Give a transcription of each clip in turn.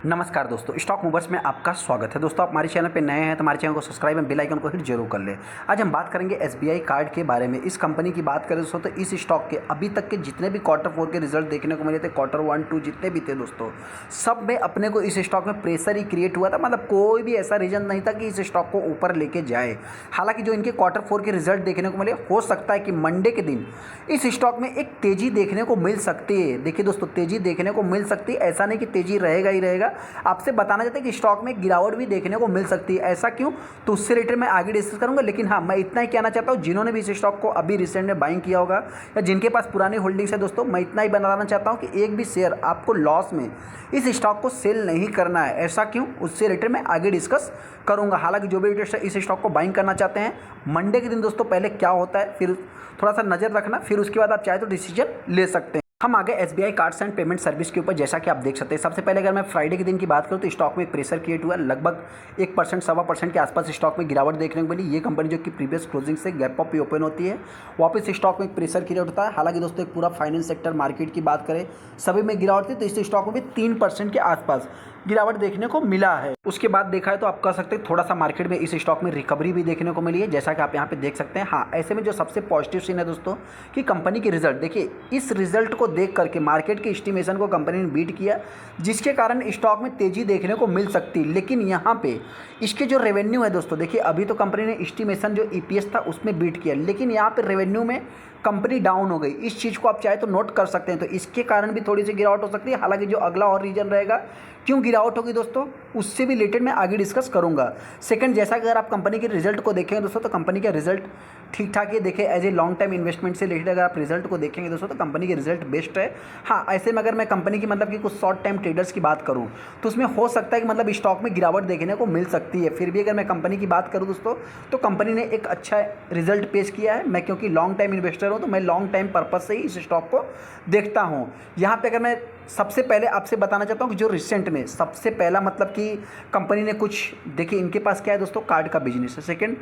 नमस्कार दोस्तों, stock movers में आपका स्वागत है। दोस्तों, आप हमारे चैनल पे नए हैं तो हमारे चैनल को सब्सक्राइब एंड बेल आइकन को हिट जरूर कर लें। आज हम बात करेंगे एसबीआई कार्ड के बारे में। इस कंपनी की बात करें दोस्तों तो इस स्टॉक के अभी तक के जितने भी क्वार्टर 4 के रिजल्ट देखने को मिले थे, क्वार्टर 1, 2 जितने भी थे दोस्तों, सब में अपने को इस स्टॉक में प्रेशर ही क्रिएट हुआ था। मतलब कोई भी ऐसा रीजन नहीं था कि इस स्टॉक को ऊपर लेके जाए। हालांकि जो इनके क्वार्टर 4 के रिजल्ट देखने को मिले, हो सकता है कि मंडे के दिन इस स्टॉक में एक तेजी देखने को मिल सकती है। देखिए दोस्तों, तेजी देखने को मिल सकती है, ऐसा नहीं कि तेजी रहेगा ही रहेगा। आपसे बताना चाहते हैं कि स्टॉक में गिरावट भी देखने को मिल सकती है। ऐसा क्यों, तो उससे रिलेटेड मैं आगे डिस्कस करूंगा। लेकिन हाँ, मैं इतना ही कहना चाहता हूं, जिन्होंने भी इस स्टॉक को अभी रिसेंट में बाइंग किया होगा या जिनके पास पुरानी होल्डिंग्स है दोस्तों, मैं इतना ही बताना चाहता हूं कि एक भी शेयर आपको लॉस में इस स्टॉक को सेल नहीं करना है। ऐसा क्यों, उससे रिलेटेड मैं आगे डिस्कस करूंगा। हालांकि जो भी इस स्टॉक को बाइंग करना चाहते हैं, मंडे के दिन दोस्तों पहले क्या होता है फिर थोड़ा सा नज़र रखना, फिर उसके बाद आप चाहे तो डिसीजन ले सकते हैं। हम आगे SBI cards and payment service के ऊपर, जैसा कि आप देख सकते हैं। सबसे पहले अगर मैं फ्राइडे के दिन की बात करूं तो स्टॉक में एक प्रेशर क्रिएट हुआ। लगभग 1% 1.25% के आसपास स्टॉक में गिरावट देखने को मिली। ये कंपनी जो कि प्रीवियस क्लोजिंग से गैप अप पे ओपन होती है, वापस स्टॉक में एक प्रेशर क्रिएट होता है। हालांकि दोस्तों एक पूरा फाइनेंस सेक्टर मार्केट की बात करें, सभी में गिरावट थी, तो इस स्टॉक में भी 3% के आसपास गिरावट देखने को मिला है। उसके बाद देखा है तो आप कह सकते हैं थोड़ा सा मार्केट में इस स्टॉक में रिकवरी भी देखने को मिली है, जैसा कि आप यहाँ पे देख सकते हैं। हाँ, ऐसे में जो सबसे पॉजिटिव सीन है दोस्तों कि कंपनी की रिजल्ट देखिए, इस रिजल्ट को देख करके मार्केट के एस्टिमेशन को कंपनी ने बीट किया, जिसके कारण स्टॉक में तेजी देखने को मिल सकती। लेकिन यहाँ पे इसके जो रेवेन्यू है दोस्तों, देखिए अभी तो कंपनी ने एस्टिमेशन जो ईपीएस था उसमें बीट किया, लेकिन यहाँ पे रेवेन्यू में कंपनी डाउन हो गई। इस चीज़ को आप चाहे तो नोट कर सकते हैं, तो इसके कारण भी थोड़ी सी गिरावट हो सकती है। हालांकि जो अगला और रीजन रहेगा क्यों गिरावट होगी दोस्तों, उससे भी रिलेटेड मैं आगे डिस्कस करूंगा। सेकंड, जैसा कि अगर आप कंपनी के रिजल्ट को देखेंगे दोस्तों, तो कंपनी का रिजल्ट ठीक ठाक ही देखें। As a long time investment से रिलेटेड अगर आप रिजल्ट को देखेंगे दोस्तों, तो कंपनी के रिजल्ट बेस्ट है। हाँ, ऐसे में अगर मैं कंपनी की मतलब कि कुछ शॉर्ट टाइम ट्रेडर्स की बात करूँ तो उसमें हो सकता है कि मतलब स्टॉक में गिरावट देखने को मिल सकती है। फिर भी अगर मैं कंपनी की बात करूँ दोस्तों, तो कंपनी ने एक अच्छा रिजल्ट पेश किया है। मैं क्योंकि लॉन्ग टाइम इन्वेस्टर हूँ, तो मैं लॉन्ग टाइम पर्पज से ही इस स्टॉक को देखता हूँ। यहाँ पे अगर मैं सबसे पहले आपसे बताना चाहता हूँ कि जो रिसेंट में सबसे पहला मतलब कि कंपनी ने कुछ, देखिए इनके पास क्या है दोस्तों, कार्ड का बिजनेस है। सेकंड,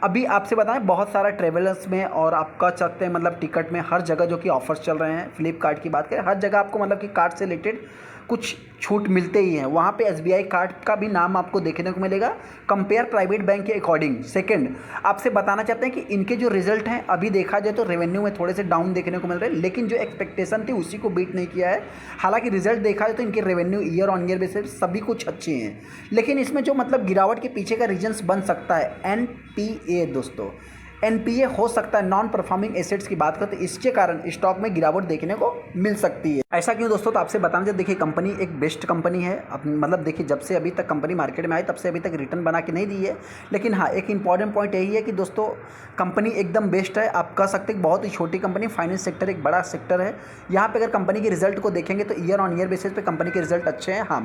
अभी आपसे बताएं बहुत सारा ट्रेवलर्स में और आप कह सकते हैं मतलब टिकट में हर जगह जो कि ऑफर्स चल रहे हैं। फ्लिपकार्ट की बात करें, हर जगह आपको मतलब कि कार्ड से रिलेटेड कुछ छूट मिलते ही हैं। वहाँ पे एसबीआई कार्ड का भी नाम आपको देखने को मिलेगा कंपेयर प्राइवेट बैंक के अकॉर्डिंग। सेकंड, आपसे बताना चाहते हैं कि इनके जो रिजल्ट हैं अभी देखा जाए तो रेवेन्यू में थोड़े से डाउन देखने को मिल रहे हैं, लेकिन जो एक्सपेक्टेशन थी उसी को बीट नहीं किया है। हालांकि रिजल्ट देखा जाए तो इनके revenue year on year basis सभी कुछ अच्छे हैं, लेकिन इसमें जो मतलब गिरावट के पीछे का रीजन्स बन सकता है एनपीए दोस्तों। एनपीए हो सकता है, नॉन परफॉर्मिंग एसेट्स की बात करें तो इसके कारण स्टॉक में गिरावट देखने को मिल सकती है। ऐसा क्यों दोस्तों, तो आपसे बताना चाहिए, देखिए कंपनी एक बेस्ट कंपनी है। अब मतलब देखिए जब से अभी तक कंपनी मार्केट में आई तब से अभी तक रिटर्न बना के नहीं दी है। लेकिन हाँ, एक इंपॉर्टेंट पॉइंट यही है कि दोस्तों कंपनी एकदम बेस्ट है। आप कह सकते हैं बहुत ही छोटी कंपनी, फाइनेंस सेक्टर एक बड़ा सेक्टर है। यहाँ पे अगर कंपनी के रिजल्ट को देखेंगे तो ईयर ऑन ईयर बेसिस पे कंपनी के रिजल्ट अच्छे हैं। हाँ,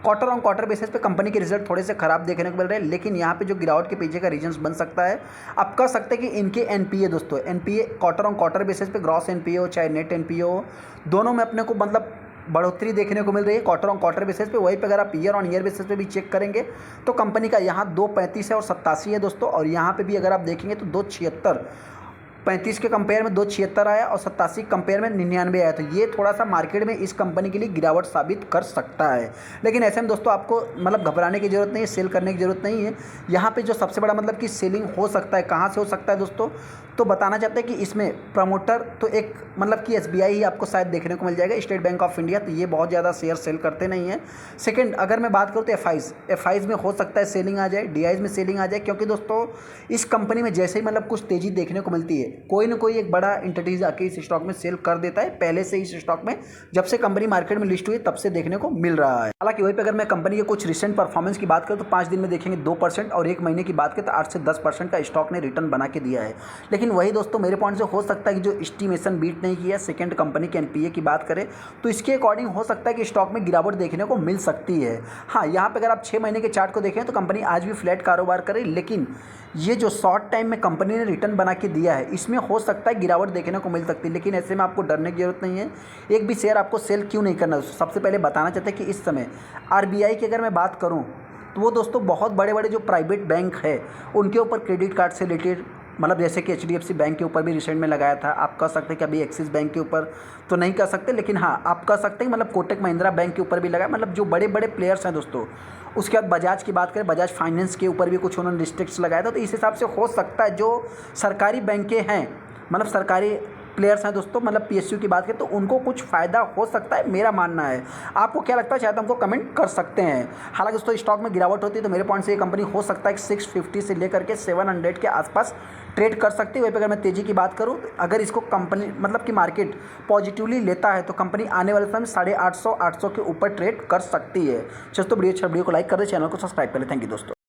क्वार्टर ऑन क्वार्टर बेसिस पे कंपनी के रिजल्ट थोड़े से खराब देखने को मिल रहे हैं, लेकिन यहाँ पे जो गिरावट के पीछे का रीजन बन सकता है, आप कह सकते हैं कि इनके एनपीए दोस्तों, NPA quarter on quarter basis पे ग्रॉस एनपीए हो चाहे नेट एनपीए हो, दोनों में अपने को मतलब बढ़ोतरी देखने को मिल रही है क्वार्टर ऑन क्वार्टर बेसिस पे। वहीं पे अगर आप ईयर ऑन ईयर बेसिस पे भी चेक करेंगे तो कंपनी का यहाँ 235 है और 87 है दोस्तों, और यहाँ पे भी अगर आप देखेंगे तो 276, 35 के कंपेयर में 276 आया और 87 कंपेयर में 99 आया। तो ये थोड़ा सा मार्केट में इस कंपनी के लिए गिरावट साबित कर सकता है। लेकिन ऐसे में दोस्तों आपको मतलब घबराने की ज़रूरत नहीं है, सेल करने की ज़रूरत नहीं है। यहाँ पे जो सबसे बड़ा मतलब कि सेलिंग हो सकता है, कहाँ से हो सकता है दोस्तों, तो बताना चाहते हैं कि इसमें प्रमोटर तो एक मतलब कि एसबीआई ही आपको शायद देखने को मिल जाएगा, स्टेट बैंक ऑफ इंडिया, तो ये बहुत ज़्यादा शेयर सेल करते नहीं है। सेकंड, अगर मैं बात करूँ तो एफआईज में हो सकता है सेलिंग आ जाए, डीआईज में सेलिंग आ जाए, क्योंकि दोस्तों इस कंपनी में जैसे ही मतलब कुछ तेज़ी देखने को मिलती है, कोई ना कोई एक बड़ा एंटिटीज आके इस स्टॉक में सेल कर देता है। पहले से इस स्टॉक में जब से कंपनी मार्केट में लिस्ट हुई तब से देखने को मिल रहा है। हालांकि वहीं पे अगर मैं कंपनी के कुछ रिसेंट परफॉर्मेंस की बात करूँ तो 5 दिन में देखेंगे 2% और 1 महीने की बात करें तो 8 से 10% का स्टॉक ने रिटर्न बना के दिया है। लेकिन वही दोस्तों मेरे पॉइंट से हो सकता है कि जो एस्टिमेशन बीट नहीं किया। सेकंड, कंपनी के एनपीए की बात करें तो इसके अकॉर्डिंग हो सकता है कि स्टॉक में गिरावट देखने को मिल सकती है। हाँ, यहाँ पे अगर आप 6 महीने के चार्ट को देखें तो कंपनी आज भी फ्लैट कारोबार करे, लेकिन ये जो शॉर्ट टाइम में कंपनी ने रिटर्न बना के दिया है इसमें हो सकता है गिरावट देखने को मिल सकती है। लेकिन ऐसे में आपको डरने की जरूरत नहीं है। एक भी शेयर आपको सेल क्यों नहीं करना, सबसे पहले बताना चाहते हैं कि इस समय आरबीआई की अगर मैं बात करूं तो वो दोस्तों बहुत बड़े बड़े जो प्राइवेट बैंक है उनके ऊपर क्रेडिट कार्ड से रिलेटेड मतलब जैसे कि HDFC बैंक के ऊपर भी रिसेंट में लगाया था। आप कह सकते हैं कि अभी एक्सिस बैंक के ऊपर तो नहीं कह सकते, लेकिन हाँ आप कह सकते हैं मतलब कोटक महिंद्रा बैंक के ऊपर भी लगाया। मतलब जो बड़े बड़े प्लेयर्स हैं दोस्तों। उसके बाद बजाज की बात करें, बजाज फाइनेंस के ऊपर भी कुछ उन्होंने रिस्ट्रिक्ट्स लगाया था। तो इस हिसाब से हो सकता है जो सरकारी बैंकें हैं, मतलब सरकारी प्लेयर्स हैं दोस्तों, मतलब PSU की बात करें तो उनको कुछ फ़ायदा हो सकता है, मेरा मानना है। आपको क्या लगता है, शायद हमको कमेंट कर सकते हैं। हालांकि दोस्तों स्टॉक में गिरावट होती है तो मेरे पॉइंट से ये कंपनी हो सकता है कि 650 से लेकर के 700 के आसपास ट्रेड कर सकती है। वहीं पर अगर मैं तेज़ी की बात करूँ, अगर इसको कंपनी मतलब कि मार्केट पॉजिटिवली लेता है तो कंपनी आने वाले समय 850 800 के ऊपर ट्रेड कर सकती है। चलो तो वीडियो को लाइक कर दे, चैनल को सब्सक्राइब कर ले। थैंक यू दोस्तों।